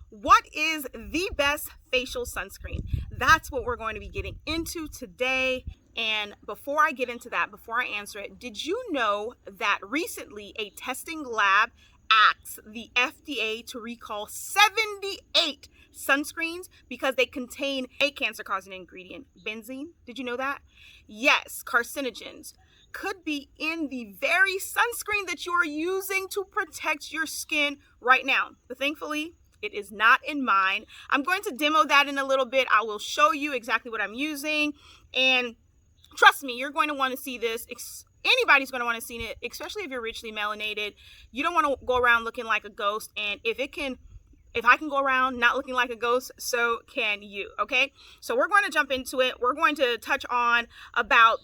What is the best facial sunscreen? That's what we're going to be getting into today. And before I get into that, before I answer it, did you know that recently a testing lab asked the FDA to recall 78 sunscreens because they contain a cancer-causing ingredient, benzene? Did you know that? Yes, carcinogens could be in the very sunscreen that you are using to protect your skin right now. But thankfully, it is not in mine. I'm going to demo that in a little bit. I will show you exactly what I'm using. And trust me, you're going to want to see this. Anybody's going to want to see it, especially if you're richly melanated. You don't want to go around looking like a ghost. And if I can go around not looking like a ghost, so can you. Okay, so we're going to jump into it. We're going to touch on about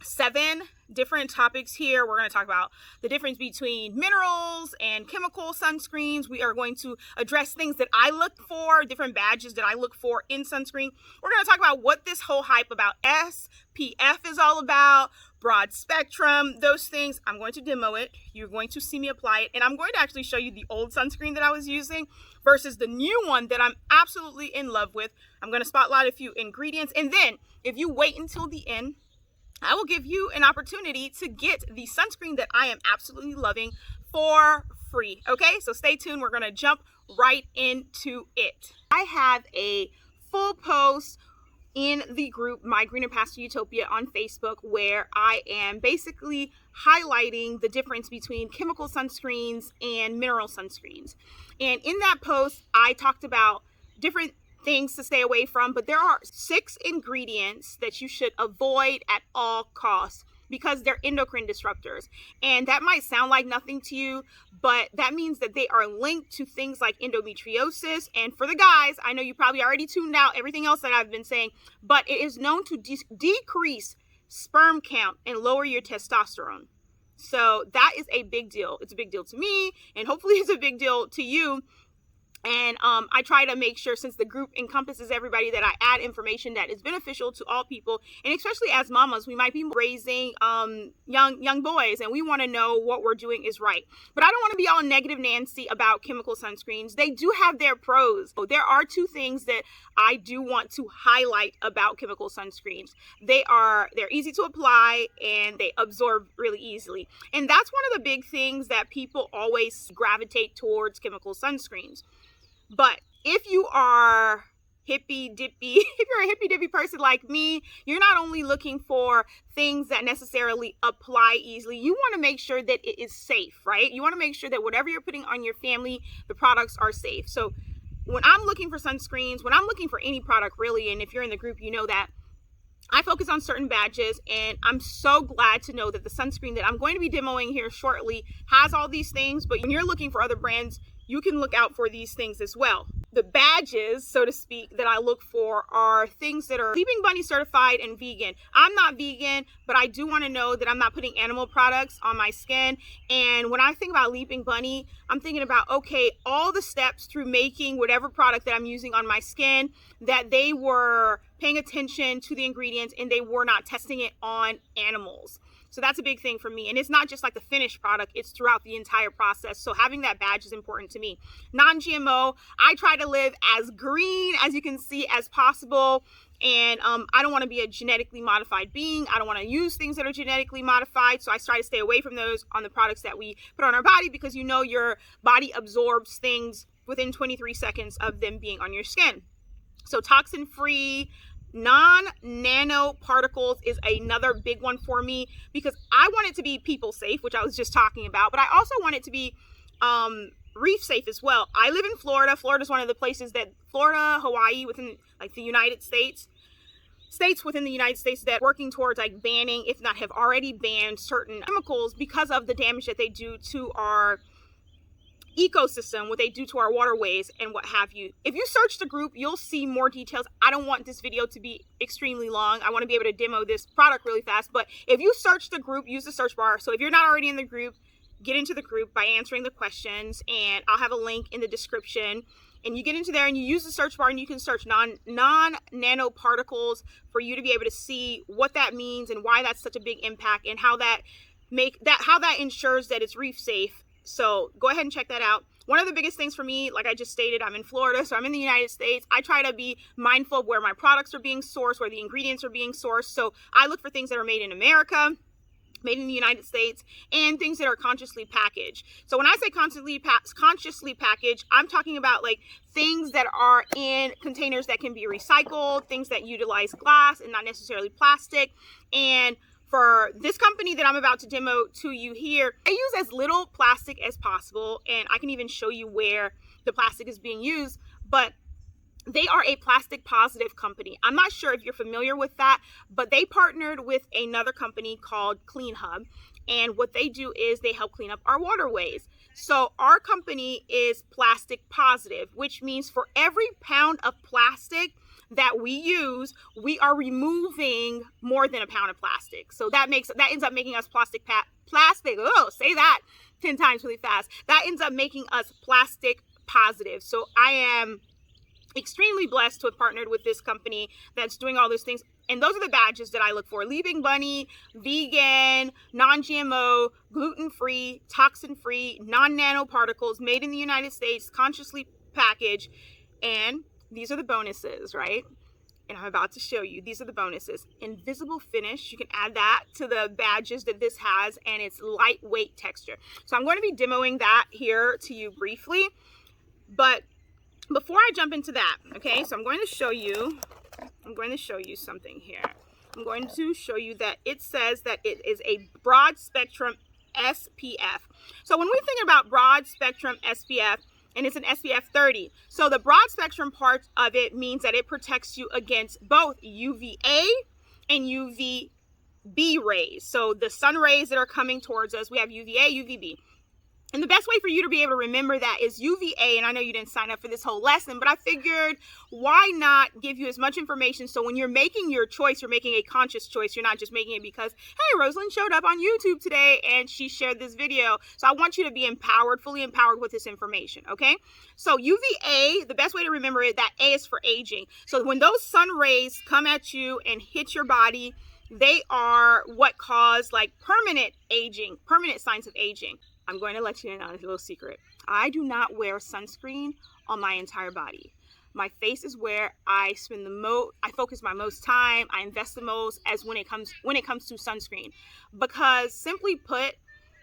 7 different topics here. We're going to talk about the difference between minerals and chemical sunscreens. We are going to address things that I look for, different badges that I look for in sunscreen. We're going to talk about what this whole hype about SPF is all about, broad spectrum, those things. I'm going to demo it. You're going to see me apply it. And I'm going to actually show you the old sunscreen that I was using versus the new one that I'm absolutely in love with. I'm going to spotlight a few ingredients. And then if you wait until the end, I will give you an opportunity to get the sunscreen that I am absolutely loving for free. Okay, so stay tuned. We're going to jump right into it. I have a full post in the group My Green and Pastel Utopia on Facebook where I am basically highlighting the difference between chemical sunscreens and mineral sunscreens. And in that post, I talked about different things to stay away from, but there are 6 ingredients that you should avoid at all costs because they're endocrine disruptors. And that might sound like nothing to you, but that means that they are linked to things like endometriosis. And for the guys, I know you probably already tuned out everything else that I've been saying, but it is known to decrease sperm count and lower your testosterone. So that is a big deal. It's a big deal to me, and hopefully it's a big deal to you. And I try to make sure, since the group encompasses everybody, that I add information that is beneficial to all people. And especially as mamas, we might be raising young boys, and we want to know what we're doing is right. But I don't want to be all negative Nancy about chemical sunscreens. They do have their pros. There are 2 things that I do want to highlight about chemical sunscreens. They're easy to apply and they absorb really easily. And that's one of the big things that people always gravitate towards chemical sunscreens. But if you are hippy dippy, if you're a hippy dippy person like me, you're not only looking for things that necessarily apply easily, you want to make sure that it is safe, right? You want to make sure that whatever you're putting on your family, the products are safe. So when I'm looking for sunscreens, when I'm looking for any product really, and if you're in the group, you know that I focus on certain badges, and I'm so glad to know that the sunscreen that I'm going to be demoing here shortly has all these things. But when you're looking for other brands, you can look out for these things as well. The badges, so to speak, that I look for are things that are Leaping Bunny certified and vegan. I'm not vegan, but I do want to know that I'm not putting animal products on my skin. And when I think about Leaping Bunny, I'm thinking about, okay, all the steps through making whatever product that I'm using on my skin, that they were paying attention to the ingredients and they were not testing it on animals. So that's a big thing for me. And it's not just like the finished product, it's throughout the entire process. So having that badge is important to me. Non-GMO, I try to live as green, as you can see, as possible. And I don't want to be a genetically modified being. I don't want to use things that are genetically modified. So I try to stay away from those on the products that we put on our body, because you know your body absorbs things within 23 seconds of them being on your skin. So toxin-free, non-nanoparticles is another big one for me, because I want it to be people safe, which I was just talking about, but I also want it to be reef safe as well. I live in Florida. Florida is one of the places that Hawaii, within like the United States, states within the United States that working towards like banning, if not have already banned, certain chemicals because of the damage that they do to our ecosystem, what they do to our waterways and what have you. If you search the group, you'll see more details. I don't want this video to be extremely long. I want to be able to demo this product really fast. But if you search the group, use the search bar. So if you're not already in the group, get into the group by answering the questions, and I'll have a link in the description. And you get into there and you use the search bar, and you can search non-nanoparticles for you to be able to see what that means and why that's such a big impact, and how that ensures that it's reef safe. So go ahead and check that out. one of the biggest things for me, like I just stated, I'm in Florida, so I'm in the United States. I try to be mindful of where my products are being sourced, where the ingredients are being sourced. So I look for things that are made in America, made in the United States, and things that are consciously packaged. So when I say consciously packaged, I'm talking about like things that are in containers that can be recycled, things that utilize glass and not necessarily plastic. And for this company that I'm about to demo to you here, I use as little plastic as possible, and I can even show you where the plastic is being used, but they are a plastic positive company. I'm not sure if you're familiar with that, but they partnered with another company called Clean Hub. And what they do is they help clean up our waterways. So our company is plastic positive, which means for every pound of plastic that we use, we are removing more than a pound of plastic. So that ends up making us plastic. Oh, say that 10 times really fast. That ends up making us plastic positive. So I am extremely blessed to have partnered with this company that's doing all those things. And those are the badges that I look for: Leaving Bunny, vegan, non-GMO, gluten-free, toxin-free, non-nanoparticles, made in the United States, consciously packaged. And these are the bonuses, right? And I'm about to show you. These are the bonuses. Invisible finish. You can add that to the badges that this has, and it's lightweight texture. So I'm going to be demoing that here to you briefly. But before I jump into that, okay, so I'm going to show you something here. I'm going to show you that it says that it is a broad spectrum SPF. So when we think about broad spectrum SPF, and it's an SPF 30. So the broad spectrum part of it means that it protects you against both UVA and UVB rays. So the sun rays that are coming towards us, we have UVA, UVB. And the best way for you to be able to remember that is UVA. And I know you didn't sign up for this whole lesson, but I figured why not give you as much information so when you're making your choice, you're making a conscious choice. You're not just making it because, hey, Rosalind showed up on YouTube today and she shared this video. So I want you to be empowered, fully empowered with this information, okay? So UVA, the best way to remember it, that A is for aging. So when those sun rays come at you and hit your body, they are what cause like permanent aging, permanent signs of aging. I'm going to let you in on a little secret. I do not wear sunscreen on my entire body. My face is where I spend I focus my most time, I invest the most as when it comes to sunscreen. Because simply put,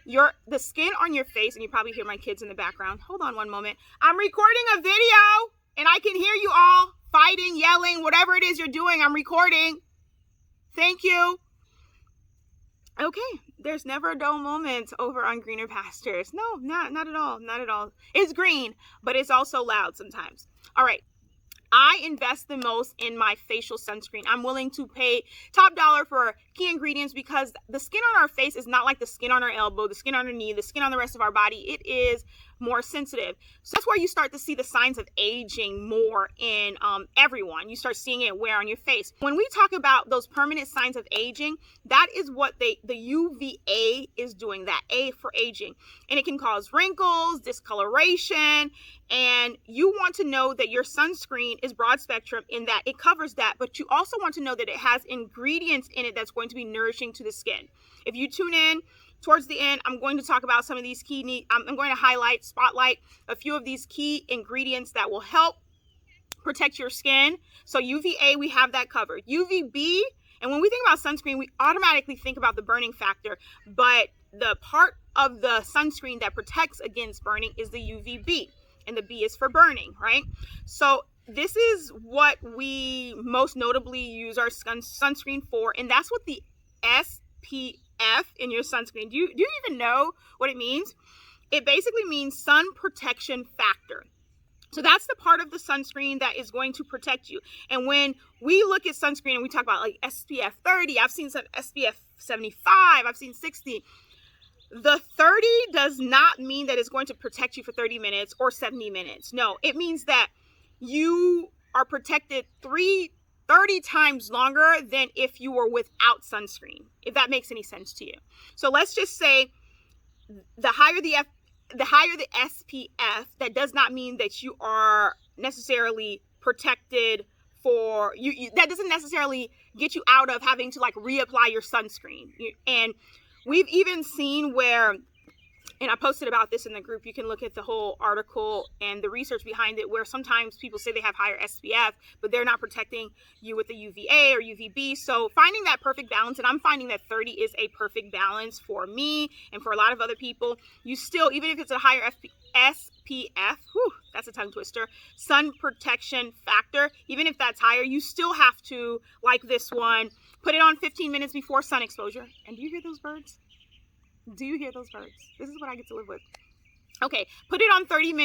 the skin on your face, and you probably hear my kids in the background. Hold on one moment. I'm recording a video and I can hear you all fighting, yelling, whatever it is you're doing, I'm recording. Thank you. Okay, there's never a dull moment over on greener pastures. No, not at all, not at all. It's green, but it's also loud sometimes. All right, I invest the most in my facial sunscreen. I'm willing to pay top dollar for key ingredients because the skin on our face is not like the skin on our elbow, the skin on our knee, the skin on the rest of our body. It is more sensitive. So that's where you start to see the signs of aging more in everyone. You start seeing it wear on your face. When we talk about those permanent signs of aging, that is what the UVA is doing, that A for aging. And it can cause wrinkles, discoloration, and you want to know that your sunscreen is broad spectrum in that it covers that, but you also want to know that it has ingredients in it that's going to be nourishing to the skin. If you tune in towards the end, I'm going to talk about some of these I'm going to spotlight a few of these key ingredients that will help protect your skin. So UVA, we have that covered. UVB, and when we think about sunscreen, we automatically think about the burning factor, but the part of the sunscreen that protects against burning is the UVB, and the B is for burning, right? So this is what we most notably use our sunscreen for, and that's what the SPF in your sunscreen. Do you even know what it means? It basically means sun protection factor. So that's the part of the sunscreen that is going to protect you. And when we look at sunscreen and we talk about like SPF 30, I've seen some SPF 75, I've seen 60. The 30 does not mean that it's going to protect you for 30 minutes or 70 minutes. No, it means that you are protected 30 times longer than if you were without sunscreen, if that makes any sense to you. So let's just say the higher the SPF, that does not mean that you are necessarily protected for you. That doesn't necessarily get you out of having to like reapply your sunscreen. And we've even seen where And I posted about this in the group. You can look at the whole article and the research behind it, where sometimes people say they have higher SPF, but they're not protecting you with the UVA or UVB. So finding that perfect balance, and I'm finding that 30 is a perfect balance for me and for a lot of other people. You still, even if it's a higher SPF, that's a tongue twister, sun protection factor, even if that's higher, you still have to, like this one, put it on 15 minutes before sun exposure. And do you hear those birds? Do you hear those birds? This is what I get to live with. Okay, put it on 15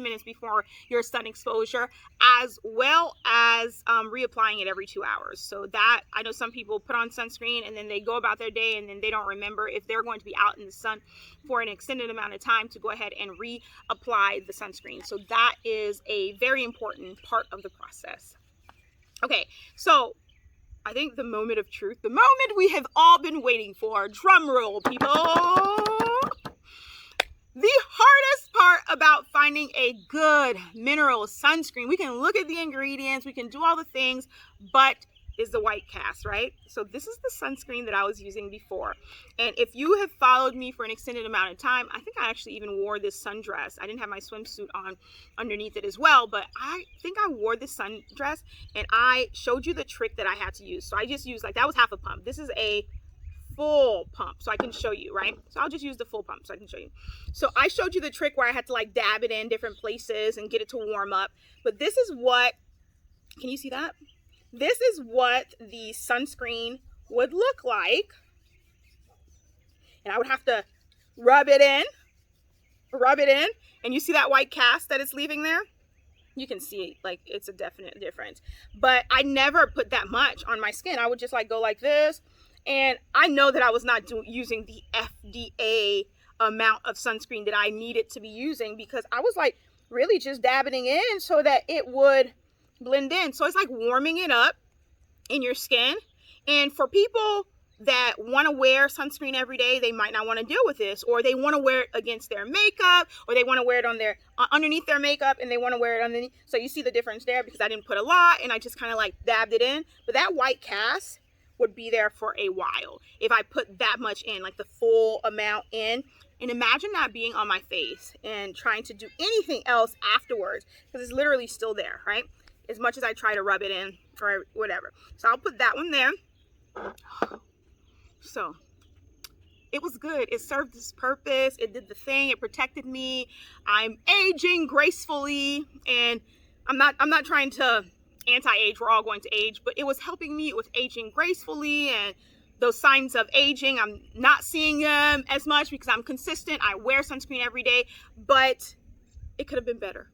minutes before your sun exposure, as well as reapplying it every 2 hours. So that, I know some people put on sunscreen and then they go about their day and then they don't remember, if they're going to be out in the sun for an extended amount of time, to go ahead and reapply the sunscreen. So that is a very important part of the process. Okay, so I think the moment of truth, the moment we have all been waiting for, drum roll, people. The hardest part about finding a good mineral sunscreen, we can look at the ingredients, we can do all the things, but is the white cast, right? So this is the sunscreen that I was using before. And if you have followed me for an extended amount of time, I think I actually even wore this sundress. I didn't have my swimsuit on underneath it as well, but I think I wore this sundress and I showed you the trick that I had to use. So I just used, like, that was half a pump. This is a full pump, so I can show you, right? So I'll just use the full pump so I can show you. So I showed you the trick where I had to like dab it in different places and get it to warm up. But this is what, can you see that? This is what the sunscreen would look like. And I would have to rub it in. And you see that white cast that it's leaving there? You can see, like, it's a definite difference. But I never put that much on my skin. I would just like go like this. And I know that I was not using the FDA amount of sunscreen that I needed to be using, because I was like really just dabbing in so that it would blend in. So it's like warming it up in your skin. And for people that want to wear sunscreen every day, they might not want to deal with this, or they want to wear it against their makeup, or they want to wear it on their underneath their makeup, and they want to wear it underneath. So you see the difference there, because I didn't put a lot and I just kind of like dabbed it in. But that white cast would be there for a while if I put that much in, like the full amount in. And imagine that being on my face and trying to do anything else afterwards, because it's literally still there, right? As much as I try to rub it in or whatever. So I'll put that one there. So it was good. It served its purpose. It did the thing. It protected me. I'm aging gracefully, and I'm not trying to anti-age. We're all going to age, but it was helping me with aging gracefully, and those signs of aging, I'm not seeing them as much because I'm consistent. I wear sunscreen every day, but it could have been better.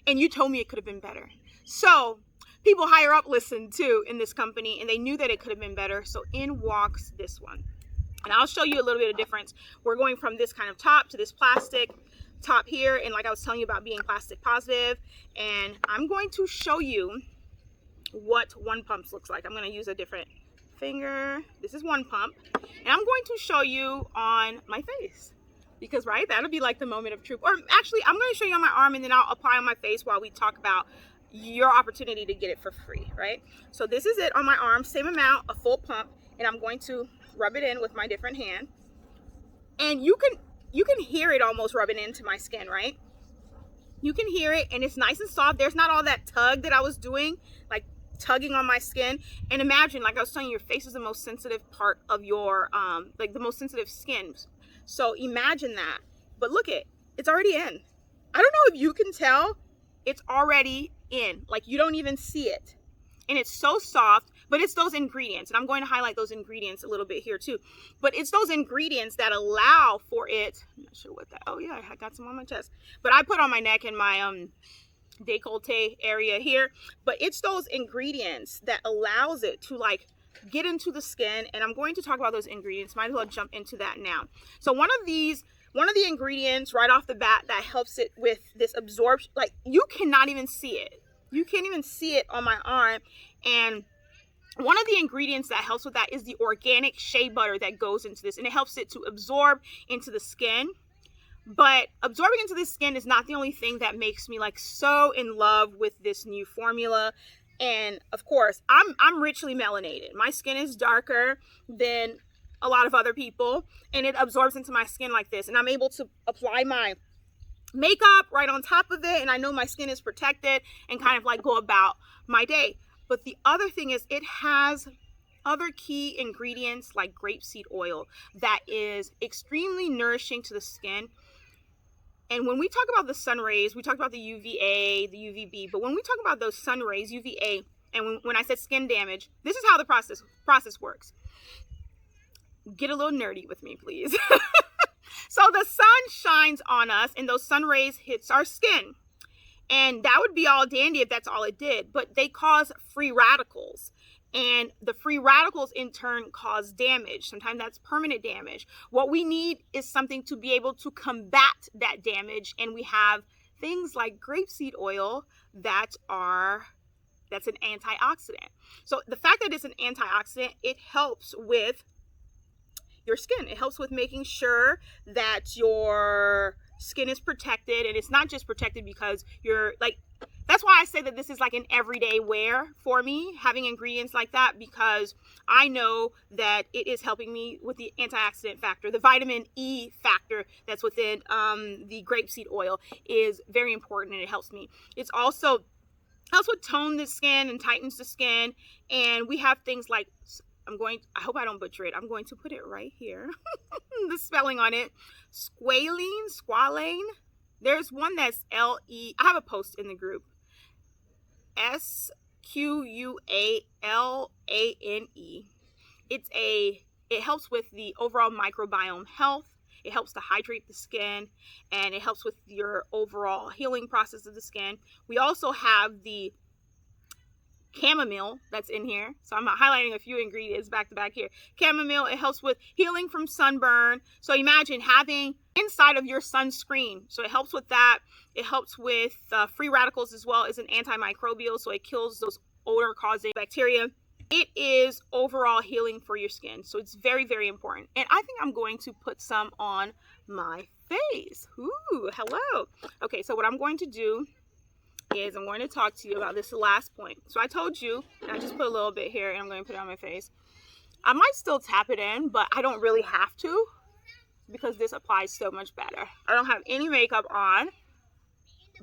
And you told me it could have been better. So people higher up listened too in this company, and they knew that it could have been better. So in walks this one. And I'll show you a little bit of difference. We're going from this kind of top to this plastic top here. And like I was telling you about being plastic positive, and I'm going to show you what one pump looks like. I'm going to use a different finger. This is one pump, and I'm going to show you on my face, because right, that'll be like the moment of truth. Or actually, I'm going to show you on my arm, and then I'll apply on my face while we talk about your opportunity to get it for free, right? So this is it on my arm, same amount, a full pump, and I'm going to rub it in with my different hand. And you can hear it almost rubbing into my skin, right? You can hear it, and it's nice and soft. There's not all that tug that I was doing, like tugging on my skin. And imagine, like I was telling you, your face is the most sensitive part of your like the most sensitive skin. So imagine that. But look, it's already in. I don't know if you can tell, it's already in. Like, you don't even see it. And it's so soft, but it's those ingredients. And I'm going to highlight those ingredients a little bit here too. But it's those ingredients that allow for it. I'm not sure what that, oh yeah, I got some on my chest. But I put on my neck and my décolleté area here. But it's those ingredients that allows it to like get into the skin. And I'm going to talk about those ingredients. Might as well jump into that now. So one of the ingredients right off the bat that helps it with this absorption, like you cannot even see it. You can't even see it on my arm. And one of the ingredients that helps with that is the organic shea butter that goes into this, and it helps it to absorb into the skin. But absorbing into the skin is not the only thing that makes me like so in love with this new formula. And of course, I'm richly melanated. My skin is darker than a lot of other people, and it absorbs into my skin like this, and I'm able to apply my makeup right on top of it, and I know my skin is protected and kind of like go about my day. But the other thing is it has other key ingredients like grapeseed oil that is extremely nourishing to the skin. And when we talk about the sun rays, we talk about the UVA, the UVB, but when we talk about those sun rays, UVA, and when I said skin damage, this is how the process works. Get a little nerdy with me, please. So the sun shines on us, and those sun rays hits our skin. And that would be all dandy if that's all it did, but they cause free radicals. And the free radicals in turn cause damage. Sometimes that's permanent damage. What we need is something to be able to combat that damage. And we have things like grapeseed oil that's an antioxidant. So the fact that it's an antioxidant, it helps with your skin. It helps with making sure that your skin is protected. And it's not just protected because you're like, that's why I say that this is like an everyday wear for me, having ingredients like that, because I know that it is helping me with the antioxidant factor. The vitamin E factor that's within the grapeseed oil is very important, and it helps me. It's also helps with tone the skin and tightens the skin. And we have things like, I hope I don't butcher it. I'm going to put it right here. The spelling on it. Squalane. There's one that's I have a post in the group. Squalane. It helps with the overall microbiome health. It helps to hydrate the skin, and it helps with your overall healing process of the skin. We also have the chamomile that's in here. So I'm highlighting a few ingredients back to back here. Chamomile, it helps with healing from sunburn. So imagine having inside of your sunscreen. So it helps with that. It helps with free radicals as well. It's an antimicrobial, so it kills those odor-causing bacteria. It is overall healing for your skin. So it's very, very important. And I think I'm going to put some on my face. Ooh, hello. Okay, so what I'm going to do is I'm going to talk to you about this last point. So I told you, and I just put a little bit here, and I'm going to put it on my face. I might still tap it in, but I don't really have to because this applies so much better. I don't have any makeup on,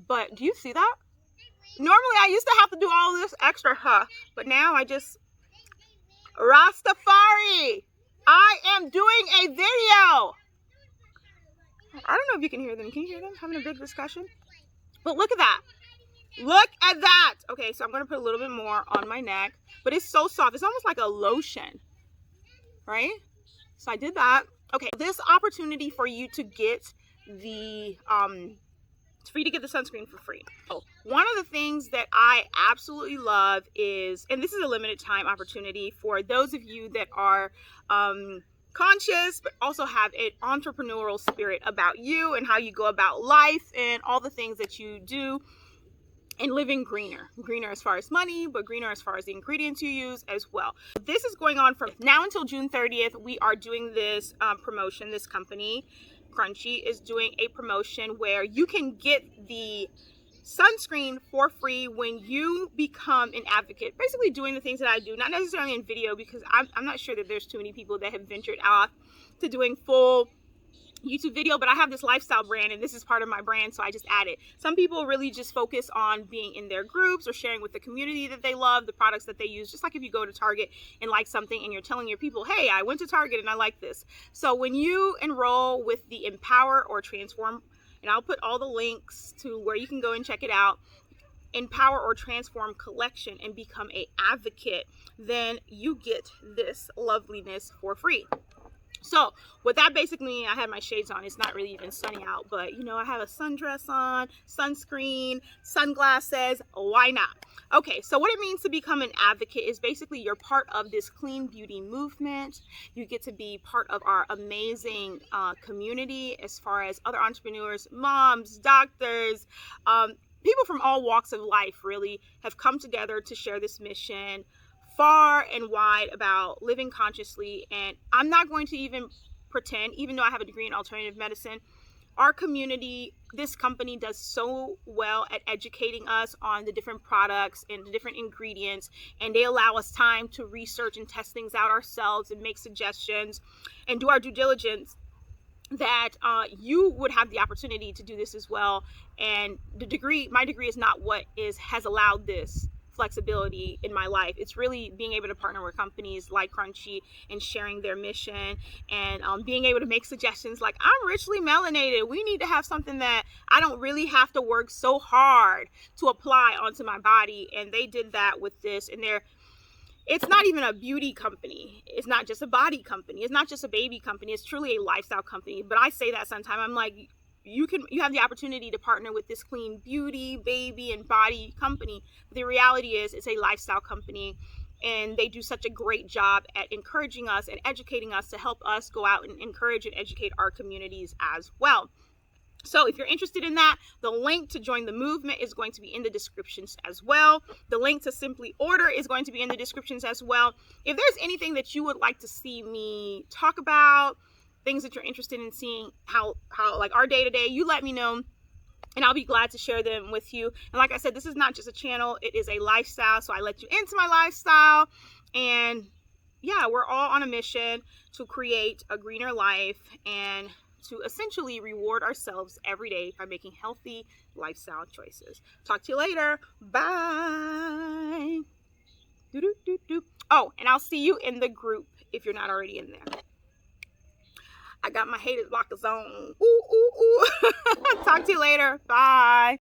but do you see that? Normally I used to have to do all this extra, but now I just, Rastafari, I am doing a video. I don't know if you can hear them. Can you hear them having a big discussion? But look at that. Look at that. Okay, so I'm going to put a little bit more on my neck, but it's so soft. It's almost like a lotion, right? So I did that. Okay, this opportunity for you to get the sunscreen for free. Oh, one of the things that I absolutely love is, and this is a limited time opportunity for those of you that are conscious, but also have an entrepreneurial spirit about you and how you go about life and all the things that you do. And living greener as far as money, but greener as far as the ingredients you use as well. This is going on from now until June 30th. We are doing this promotion. This company, Crunchy, is doing a promotion where you can get the sunscreen for free when you become an advocate. Basically doing the things that I do, not necessarily in video, because I'm not sure that there's too many people that have ventured off to doing full YouTube video, but I have this lifestyle brand, and this is part of my brand, so I just add it. Some people really just focus on being in their groups or sharing with the community that they love, the products that they use, just like if you go to Target and like something and you're telling your people, hey, I went to Target and I like this. So when you enroll with the Empower or Transform, and I'll put all the links to where you can go and check it out, Empower or Transform collection, and become an advocate, then you get this loveliness for free. So what that basically means, I have my shades on. It's not really even sunny out, but you know, I have a sundress on, sunscreen, sunglasses. Why not? Okay, so what it means to become an advocate is basically you're part of this clean beauty movement. You get to be part of our amazing community as far as other entrepreneurs, moms, doctors, people from all walks of life really have come together to share this mission far and wide about living consciously. And I'm not going to even pretend, even though I have a degree in alternative medicine, our community, this company does so well at educating us on the different products and the different ingredients, and they allow us time to research and test things out ourselves and make suggestions and do our due diligence, that you would have the opportunity to do this as well. And my degree is not what has allowed this flexibility in my life. It's really being able to partner with companies like Crunchy and sharing their mission, and being able to make suggestions like, I'm richly melanated, we need to have something that I don't really have to work so hard to apply onto my body. And they did that with this, and it's not even a beauty company. It's not just a body company. It's not just a baby company. It's truly a lifestyle company. But I say that sometimes. I'm like, you have the opportunity to partner with this clean beauty, baby, and body company. But the reality is, it's a lifestyle company, and they do such a great job at encouraging us and educating us to help us go out and encourage and educate our communities as well. So if you're interested in that, the link to join the movement is going to be in the descriptions as well. The link to simply order is going to be in the descriptions as well. If there's anything that you would like to see me talk about, things that you're interested in seeing, how like our day-to-day, you let me know, and I'll be glad to share them with you. And like I said, this is not just a channel, it is a lifestyle. So I let you into my lifestyle. And yeah, we're all on a mission to create a greener life and to essentially reward ourselves every day by making healthy lifestyle choices. Talk to you later. Bye. Oh, and I'll see you in the group if you're not already in there. I got my haters blockers on. Ooh, ooh, ooh. Talk to you later. Bye.